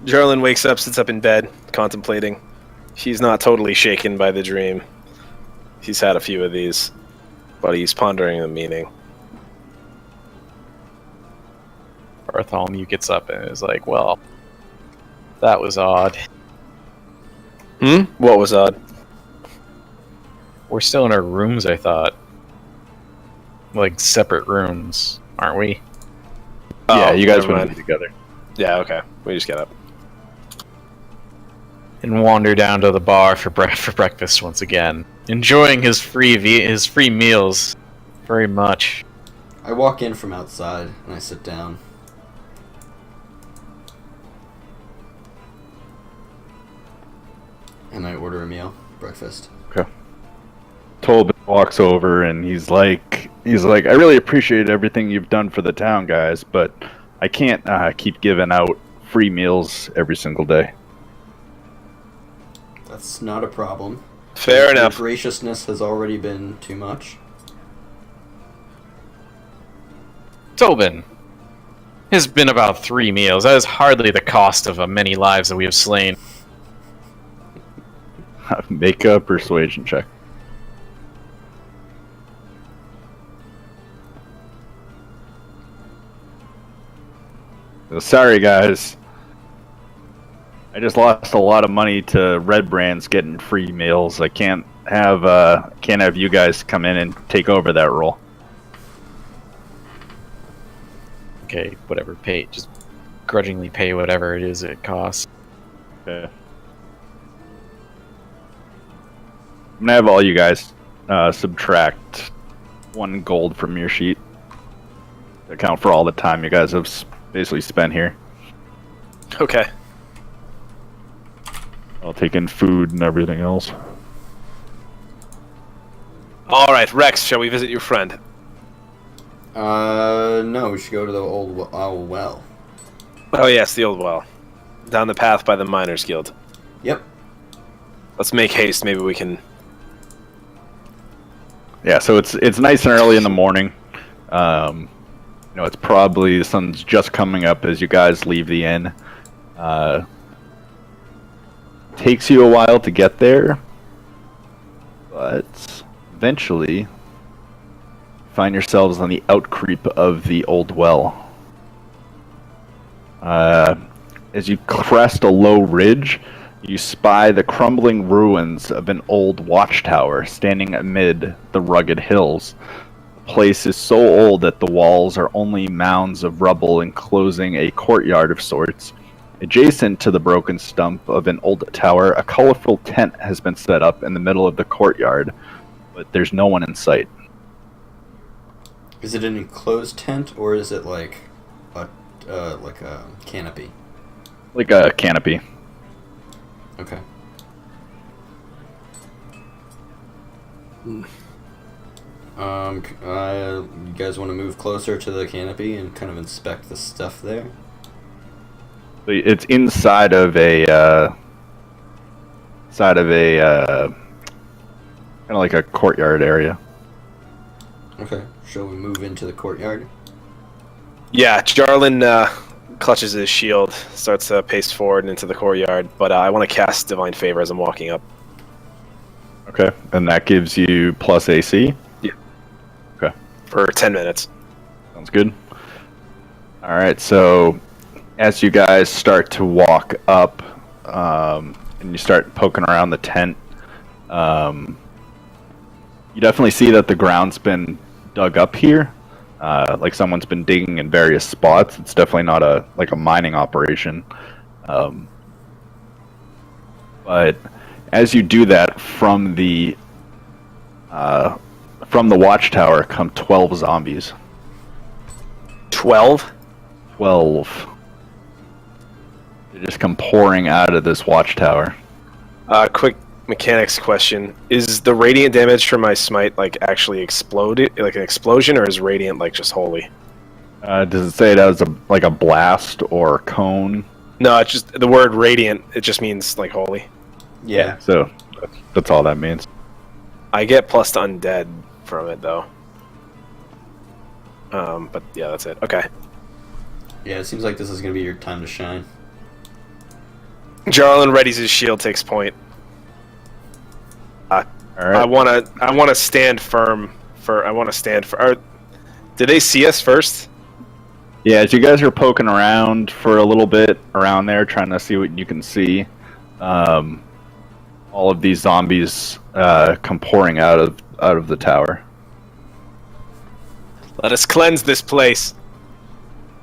Jarlin wakes up, sits up in bed, contemplating. He's not totally shaken by the dream. He's had a few of these, but he's pondering the meaning. Bartholomew gets up and is like, well, that was odd. What was odd? We're still in our rooms, I thought. Like, separate rooms, aren't we? Yeah, you guys never wouldn't mind. be together. Yeah, okay. We just get up. And wander down to the bar for breakfast once again, enjoying his free meals very much. I walk in from outside and I sit down. And I order a meal, breakfast. Okay. Tolbin walks over and he's like, I really appreciate everything you've done for the town, guys, but I can't keep giving out free meals every single day. That's not a problem. Fair Your enough. graciousness has already been too much. Tobin has been about 3 meals. That is hardly the cost of many lives that we have slain. Make a persuasion check. Sorry, guys. I just lost a lot of money to Red Brands getting free meals. I can't have you guys come in and take over that role. Okay, whatever, just grudgingly pay whatever it is it costs. Okay. I'm gonna have all you guys subtract 1 gold from your sheet to account for all the time you guys have basically spent here. Okay. I'll take in food and everything else. Alright, Rex, shall we visit your friend? No, we should go to the old owl well. Oh yes, the old well. Down the path by the Miners Guild. Yep. Let's make haste, maybe we can... Yeah, so it's nice and early in the morning. It's probably the sun's just coming up as you guys leave the inn. Takes you a while to get there, but eventually find yourselves on the outcreep of the old well. As you crest a low ridge, you spy the crumbling ruins of an old watchtower standing amid the rugged hills. The place is so old that the walls are only mounds of rubble enclosing a courtyard of sorts. Adjacent to the broken stump of an old tower, a colorful tent has been set up in the middle of the courtyard, but there's no one in sight. Is it an enclosed tent or is it like a canopy? Like a canopy. Okay. You guys want to move closer to the canopy and kind of inspect the stuff there? It's inside of a kind of like a courtyard area. Okay. Shall we move into the courtyard? Yeah, Jarlin clutches his shield, starts to pace forward into the courtyard, but I want to cast Divine Favor as I'm walking up. Okay, and that gives you plus AC? Yeah. Okay. For 10 minutes. Sounds good. Alright, so as you guys start to walk up, and you start poking around the tent, you definitely see that the ground's been dug up here. Like someone's been digging in various spots. It's definitely not a mining operation. But as you do that, from the watchtower come 12 zombies. 12? 12. They just come pouring out of this watchtower. Quick mechanics question. Is the radiant damage from my smite actually exploded, like an explosion, or is radiant just holy? Does it say it has a blast or cone? No, it's just the word radiant. It just means holy. Yeah. So that's all that means. I get plus to undead from it though. But yeah, that's it. Okay. Yeah, it seems like this is gonna be your time to shine. Jarlin readies his shield, takes point. All right. I wanna stand firm. Did they see us first? Yeah, as you guys are poking around for a little bit around there, trying to see what you can see, all of these zombies come pouring out of the tower. Let us cleanse this place.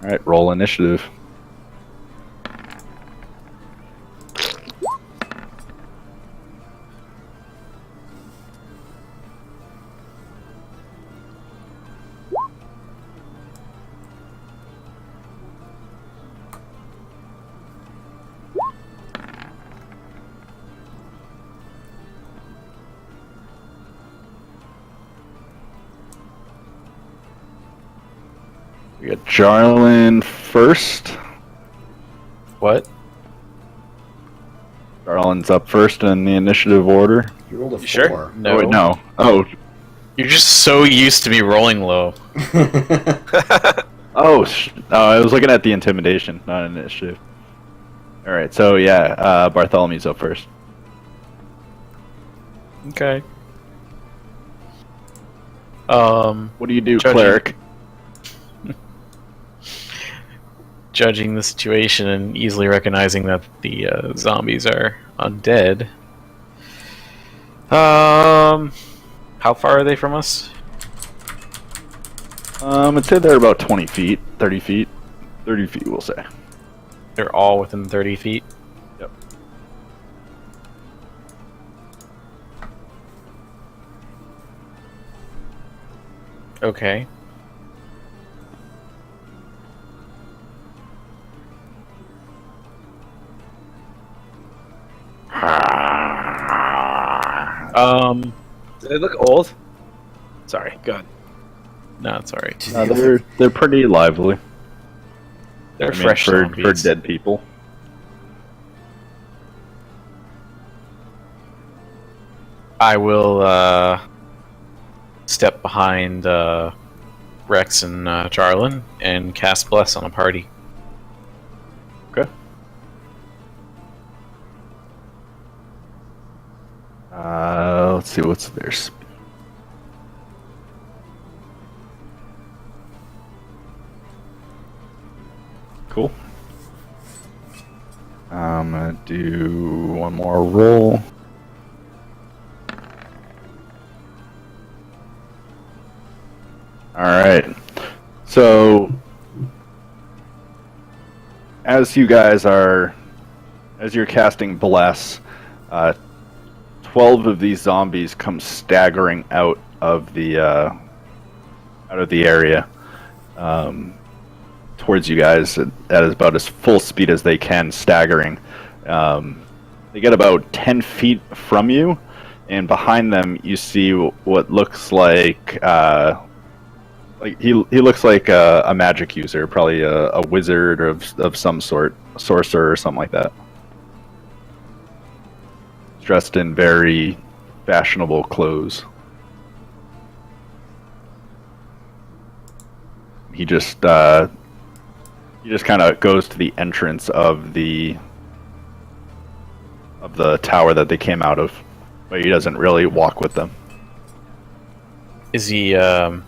All right, roll initiative. We got Jarlin first. What? Jarlin's up first in the initiative order. You rolled a 4. You sure? No. Oh, wait, no. Oh, You're just so used to me rolling low. I was looking at the intimidation, not initiative. All right, so yeah, Bartholomew's up first. Okay. What do you do, Judging- cleric? Judging the situation and easily recognizing that the zombies are undead. How far are they from us? I'd say they're about 20 feet, 30 feet. 30 feet, we'll say. They're all within 30 feet. Yep. Okay. Do they look old? Sorry, go ahead. No, it's alright. They're pretty lively. They're I mean, fresh for zombies. dead people. I will step behind Rex and Jarlin and cast Bless on a party. Okay. Let's see what's their speed. Cool. I'm gonna do one more roll. All right. So, as you're casting Bless, 12 of these zombies come staggering out of the area towards you guys at about as full speed as they can, staggering. They get about 10 feet from you, and behind them you see what looks like he looks like a magic user, probably a wizard of some sort, a sorcerer or something like that. Dressed in very fashionable clothes. He just kind of goes to the entrance of the tower that they came out of, but he doesn't really walk with them. Is he, how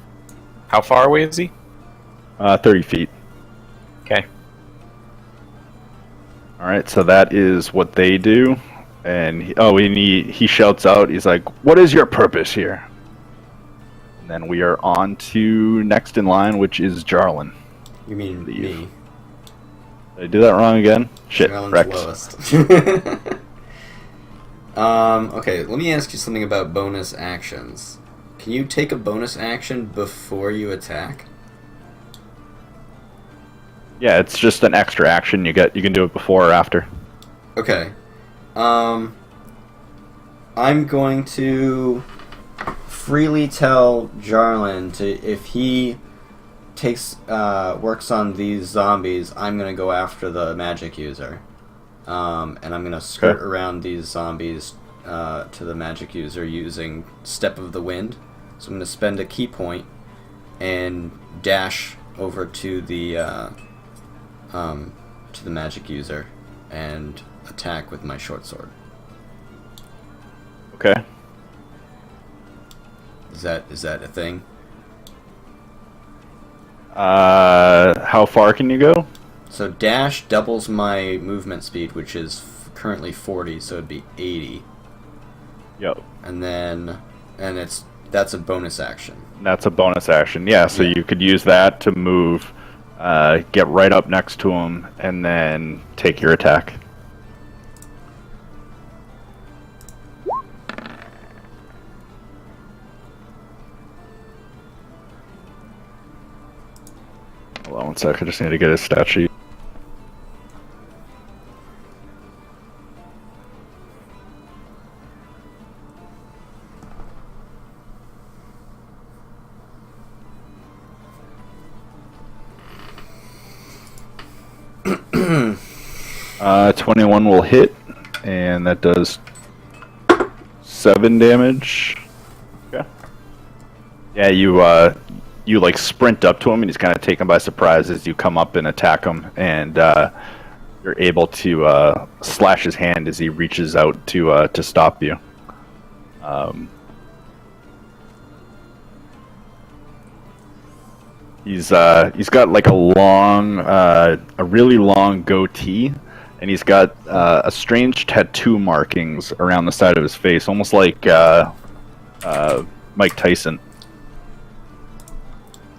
far away is he? 30 feet. Okay. Alright, so that is what they do. And he shouts out, he's like, "What is your purpose here?" And then we are on to next in line, which is Jarlin. You mean me? Did I do that wrong again? Shit, Jarlin's Rex. lowest. Okay, let me ask you something about bonus actions. Can you take a bonus action before you attack? Yeah, it's just an extra action you get. You can do it before or after. Okay. I'm going to freely tell Jarlin if he works on these zombies, I'm gonna go after the magic user, and I'm gonna skirt around these zombies to the magic user using Step of the Wind. So I'm gonna spend a key point and dash over to the magic user and attack with my short sword. Okay. Is that a thing? How far can you go? So dash doubles my movement speed, which is currently 40, so it'd be 80. Yep. And then, that's a bonus action. That's a bonus action. Yeah, so you could use that to move, get right up next to him, and then take your attack. Hold on one sec, I just need to get his stat sheet. Hmm. 21 will hit, and that does 7 damage. Okay. Yeah, you like sprint up to him, and he's kind of taken by surprise as you come up and attack him, and you're able to slash his hand as he reaches out to stop you. He's got like a really long goatee, and he's got a strange tattoo markings around the side of his face, almost like Mike Tyson.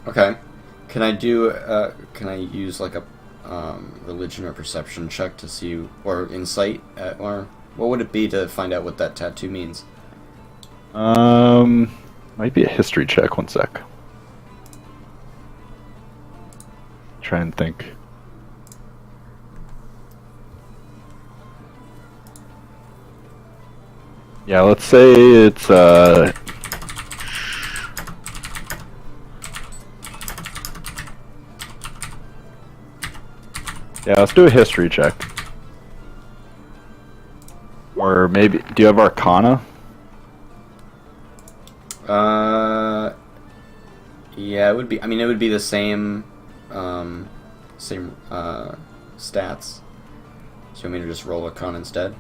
Okay. Can I use like a religion or perception check to see, or insight, or what would it be to find out what that tattoo means? Might be a history check. One sec. Try and think. Yeah, let's say it's yeah, let's do a history check. Or maybe, do you have Arcana? Yeah, it would be. I mean, it would be the same, stats. So you want me to just roll a con instead?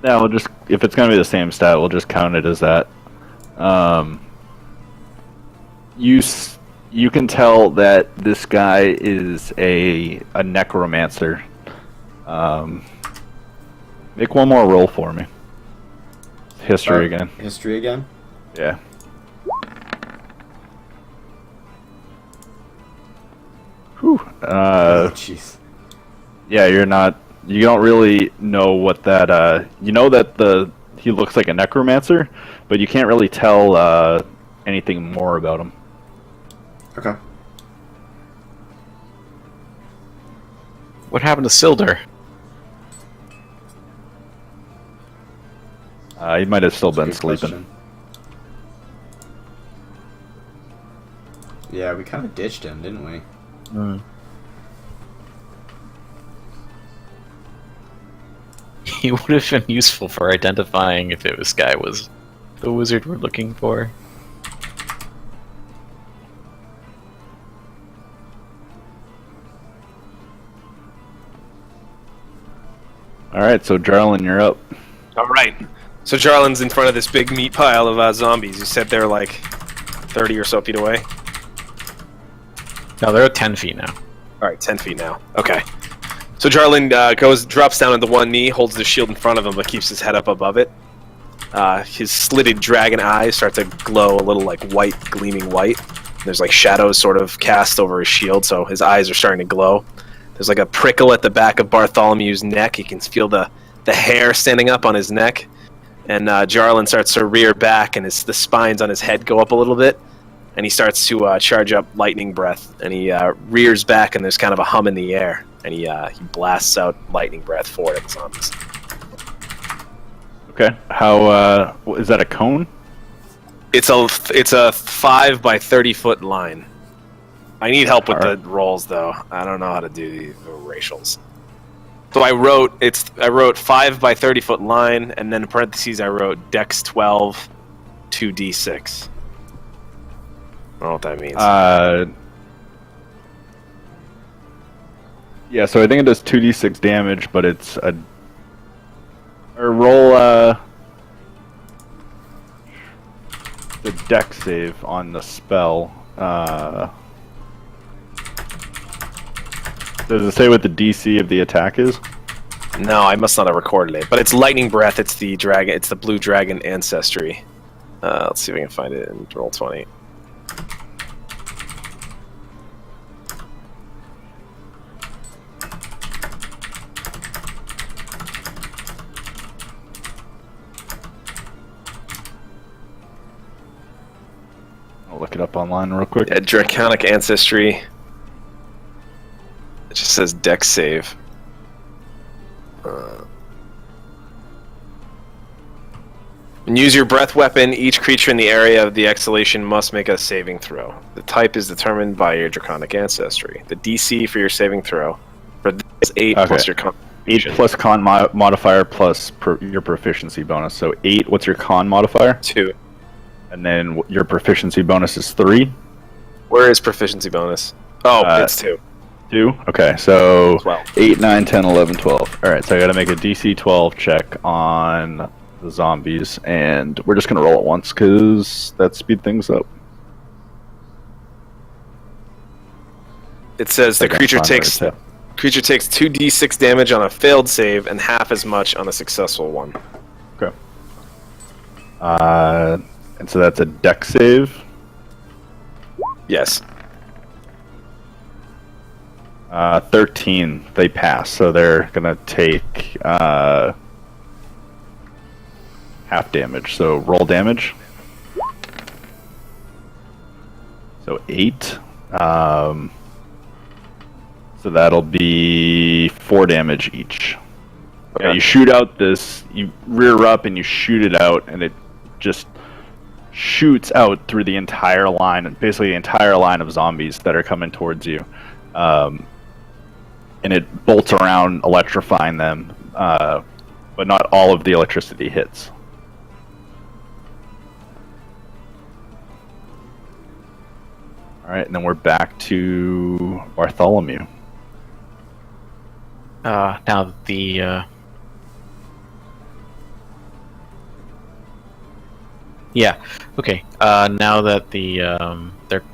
Yeah, we'll just, if it's gonna be the same stat, we'll just count it as that. You can tell that this guy is a necromancer. Make one more roll for me. History again. History again? Yeah. Whew. Jeez. Yeah, you don't really know what that, you know that he looks like a necromancer, but you can't really tell, anything more about him. Okay. What happened to Sildur? He might have still been Good sleeping. question. Yeah, we kind of ditched him, didn't we? He would have been useful for identifying if this guy was the wizard we're looking for. Alright, so Jarlin, you're up. All right. So Jarlin's in front of this big meat pile of zombies. You said they're like 30 or so feet away? No, they're at 10 feet now. All right, 10 feet now. Okay. So Jarlin drops down on the one knee, holds the shield in front of him, but keeps his head up above it. His slitted dragon eyes start to glow a little like white, gleaming white. There's like shadows sort of cast over his shield, so his eyes are starting to glow. There's like a prickle at the back of Bartholomew's neck. He can feel the hair standing up on his neck. And Jarlin starts to rear back, and the spines on his head go up a little bit. And he starts to charge up lightning breath. And he rears back, and there's kind of a hum in the air. And he blasts out lightning breath forward at the zombies. Okay. How, is that a cone? It's a 5 by 30 foot line. I need help with the rolls, though. I don't know how to do the racials. So I wrote 5 by 30 foot line, and then in parentheses I wrote Dex 12, 2d6. I don't know what that means. Yeah, so I think it does 2d6 damage, but it's a Or roll the deck save on the spell. Does it say what the DC of the attack is? No, I must not have recorded it. But it's lightning breath. It's the dragon. It's the blue dragon ancestry. Let's see if we can find it in roll 20. I'll look it up online real quick. Yeah, draconic ancestry. It just says deck save. When you use your breath weapon, each creature in the area of the exhalation must make a saving throw. The type is determined by your draconic ancestry. The DC for your saving throw for this is 8 plus your con. 8 plus con modifier plus your proficiency bonus. So 8, what's your con modifier? 2. And then your proficiency bonus is 3? Where is proficiency bonus? Oh, it's 2. 2? Okay, so 12. 8, 9, 10, 11, 12. Alright, so I gotta make a DC 12 check on the zombies, and we're just gonna roll it once, because that speed things up. It says the Okay, creature fine, takes right, 2d6 damage on a failed save and half as much on a successful one. Okay. And so that's a deck save. Yes. 13, they pass, so they're gonna take half damage. So roll damage. So 8. So that'll be 4 damage each. Okay. Yeah, you shoot out this, you rear up and you shoot it out, and it just shoots out through the entire line, basically the entire line of zombies that are coming towards you. And it bolts around, electrifying them, but not all of the electricity hits. Alright, and then we're back to Bartholomew. Now that the okay. Now that the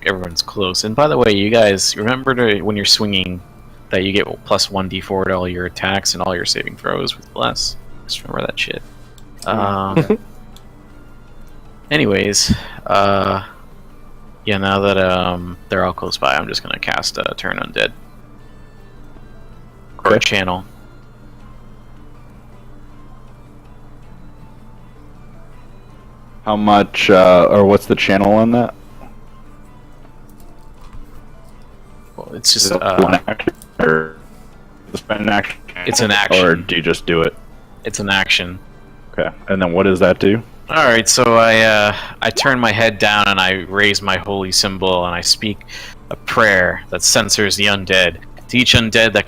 everyone's close. And by the way, you guys remember when you're swinging that you get plus 1d4 to all your attacks and all your saving throws with less. Just remember that shit. Anyways, yeah. Now that they're all close by, I'm just gonna cast Turn Undead. Or Okay. channel. How much, or what's the channel on that? Well, it's just Is it one action, or spend an action? It's an action. Or do you just do it? It's an action. Okay, and then what does that do? All right, so I turn my head down and I raise my holy symbol and I speak a prayer that censors the undead. To each undead that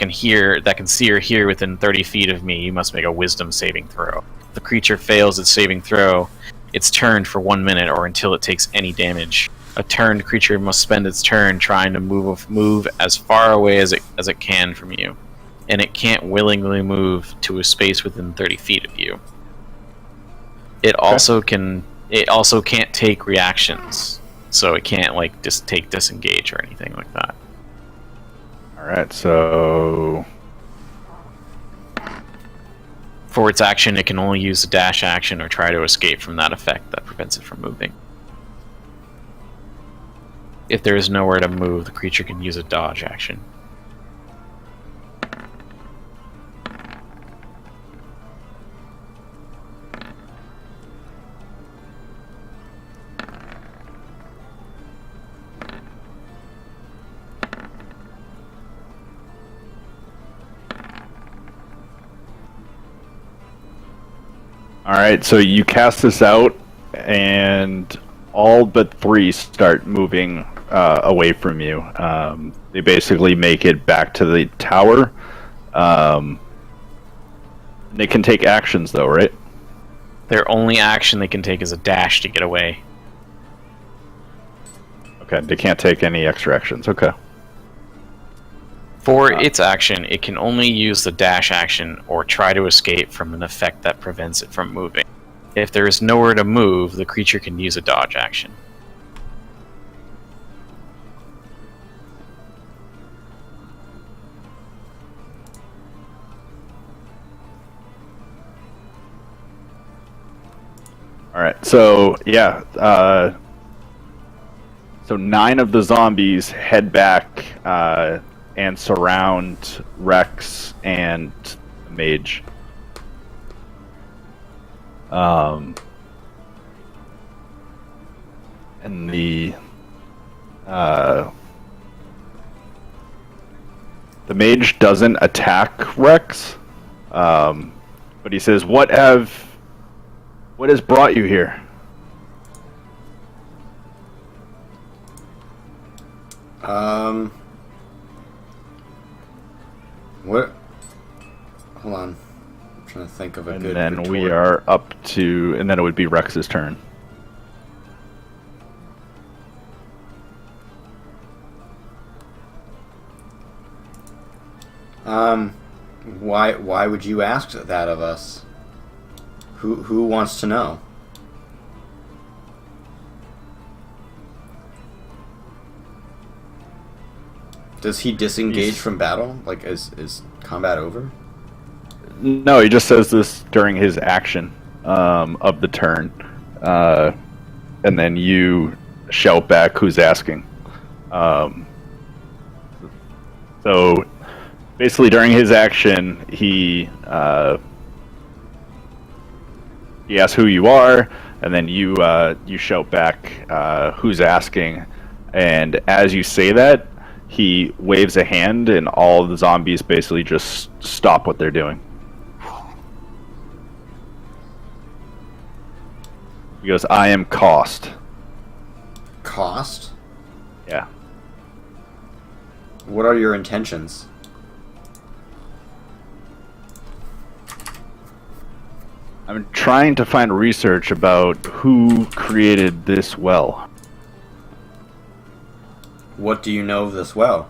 can see or hear within 30 feet of me, you must make a Wisdom saving throw. If the creature fails its saving throw, it's turned for 1 minute or until it takes any damage. A turned creature must spend its turn trying to move as far away as it can from you, and it can't willingly move to a space within 30 feet of you. It also can't take reactions, so it can't like just take disengage or anything like that. Alright, so... For its action, it can only use a dash action or try to escape from that effect that prevents it from moving. If there is nowhere to move, the creature can use a dodge action. Alright, so you cast this out, and all but 3 start moving away from you. They basically make it back to the tower. They can take actions, though, right? Their only action they can take is a dash to get away. Okay, they can't take any extra actions. Okay. For its action, it can only use the dash action or try to escape from an effect that prevents it from moving. If there is nowhere to move, the creature can use a dodge action. All right, so yeah, so 9 of the zombies head back and surround Rex and the mage. And the mage doesn't attack Rex, but he says, "What has brought you here?" What? Hold on. I'm trying to think of a And good. then we retort. are up to, and then it would be Rex's turn. Why would you ask that of us? Who wants to know? Does he disengage from battle? Like, is combat over? No, he just says this during his action of the turn, and then you shout back, "Who's asking?" So basically, during his action, he asks who you are, and then you shout back, "Who's asking?" And as you say that, he waves a hand, and all the zombies basically just stop what they're doing. He goes, "I am Cost." Cost? Yeah. What are your intentions? I'm trying to find research about who created this well. What do you know of this well?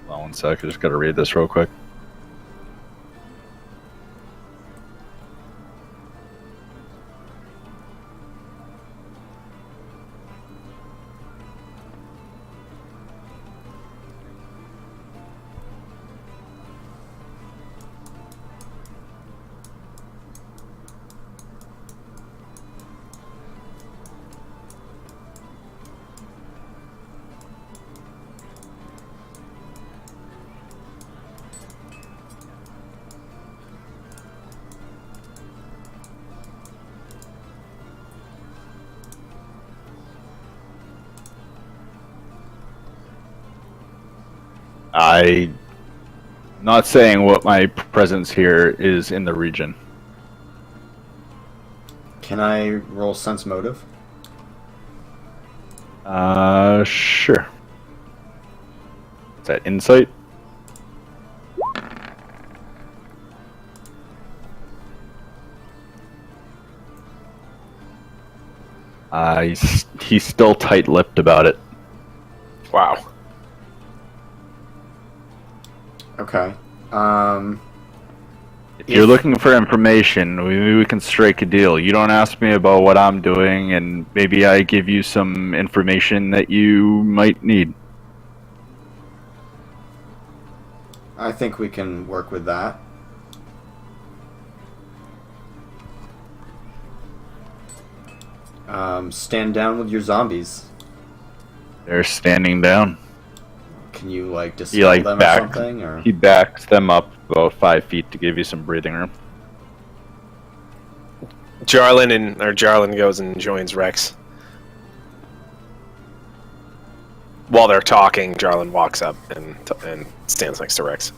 Hold on one sec, I just gotta read this real quick. I'm not saying what my presence here is in the region. Can I roll sense motive? Sure. Is that insight? He's still tight-lipped about it. Wow. Okay. If you're looking for information, maybe we can strike a deal. You don't ask me about what I'm doing, and maybe I give you some information that you might need. I think we can work with that. Stand down with your zombies. They're standing down. Can you like He dispel them or back, something? Or he backs them up about 5 feet to give you some breathing room. Jarlin goes and joins Rex. While they're talking, Jarlin walks up and stands next to Rex.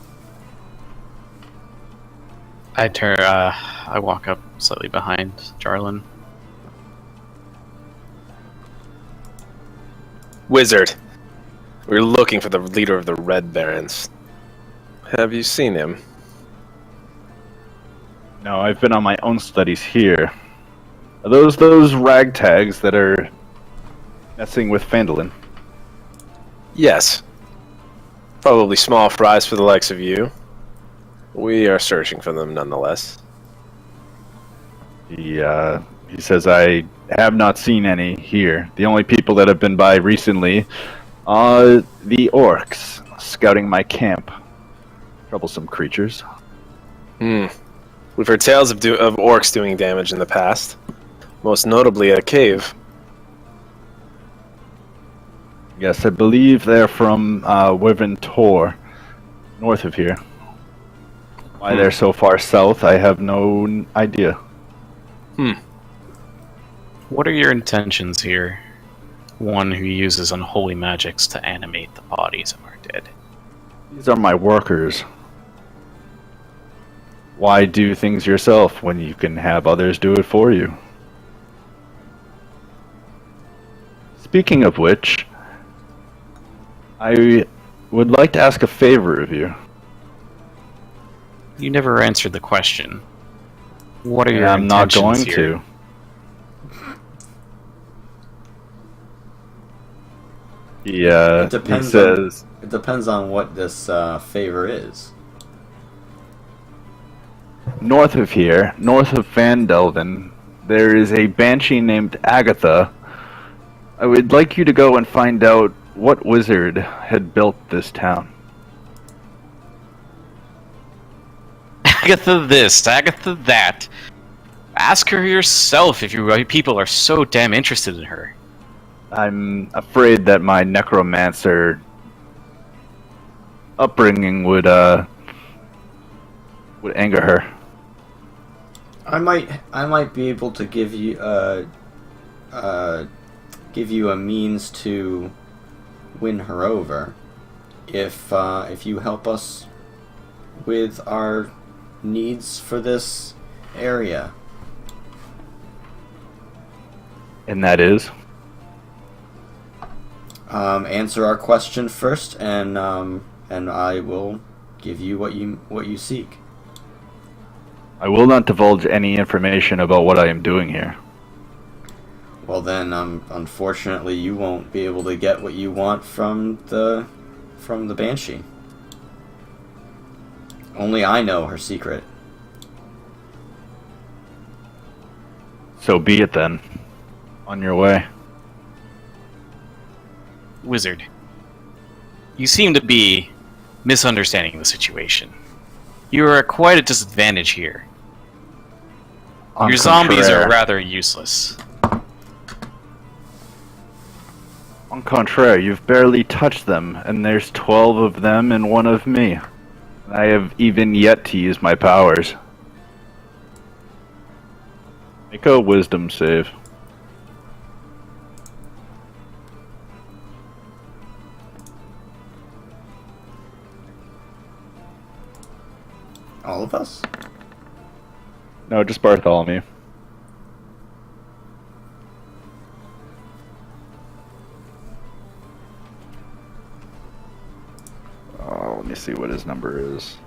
I walk up slightly behind Jarlin. Wizard, we're looking for the leader of the Red Barons. Have you seen him? No, I've been on my own studies here. Are those ragtags that are messing with Phandalin? Yes. Probably small fries for the likes of you. We are searching for them nonetheless. He says I have not seen any here. The only people that have been by recently are the orcs scouting my camp. Troublesome creatures. We've heard tales of orcs doing damage in the past. Most notably at a cave. Yes, I believe they're from Wyvern Tor, north of here. Why they're so far south, I have no idea. What are your intentions here? One who uses unholy magics to animate the bodies of our dead. These are my workers. Why do things yourself when you can have others do it for you? Speaking of which, I would like to ask a favor of you. You never answered the question. What are your I'm not intentions going here? to. He says, It depends on what this favor is. north of here, north of Phandalin, there is a banshee named Agatha. I would like you to go and find out what wizard had built this town. Agatha this, Agatha that. Ask her yourself if you people are so damn interested in her. I'm afraid that my necromancer upbringing would anger her. I might be able to give you a means to win her over if you help us with our needs for this area. And that is? Answer our question first, and I will give you what you seek. I will not divulge any information about what I am doing here. Well then, unfortunately, you won't be able to get what you want from the Banshee. Only I know her secret. So be it then. On your way. Wizard, you seem to be misunderstanding the situation. You are at quite a disadvantage here. Your zombies are rather useless. On contraire, you've barely touched them, and there's 12 of them and 1 of me. I have even yet to use my powers. Make a wisdom save. All of us? No, just Bartholomew. Let me see what his number is.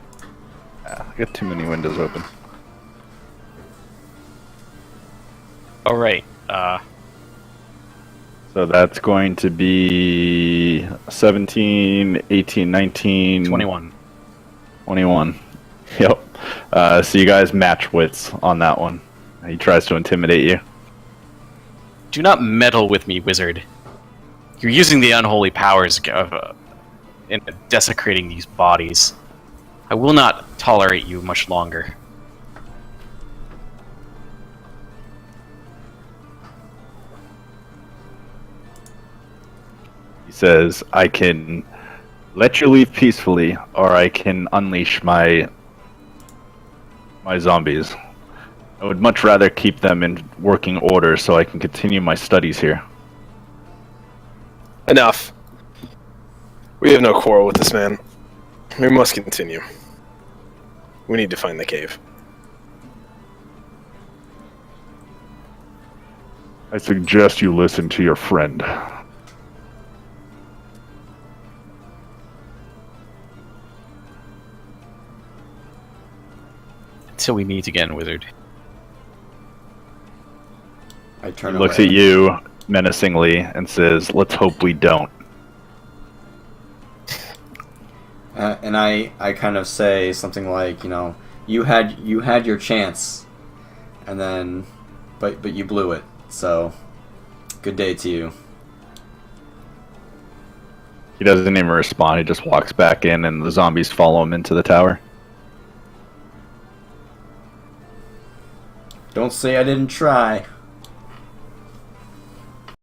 I got too many windows open. Alright, So that's going to be 17, 18, 19... 21. 21. Yep. So you guys match wits on that one. He tries to intimidate you. Do not meddle with me, wizard. You're using the unholy powers of in desecrating these bodies. I will not tolerate you much longer. He says, I can let you leave peacefully, or I can unleash my zombies. I would much rather keep them in working order so I can continue my studies here. Enough. We have no quarrel with this man. We must continue. We need to find the cave. I suggest you listen to your friend. Until we meet again, wizard. I turn He looks away. at you menacingly and says, "Let's hope we don't." And I kind of say something like, you had your chance, and then, but you blew it. So, good day to you. He doesn't even respond. He just walks back in, and the zombies follow him into the tower. Don't say I didn't try.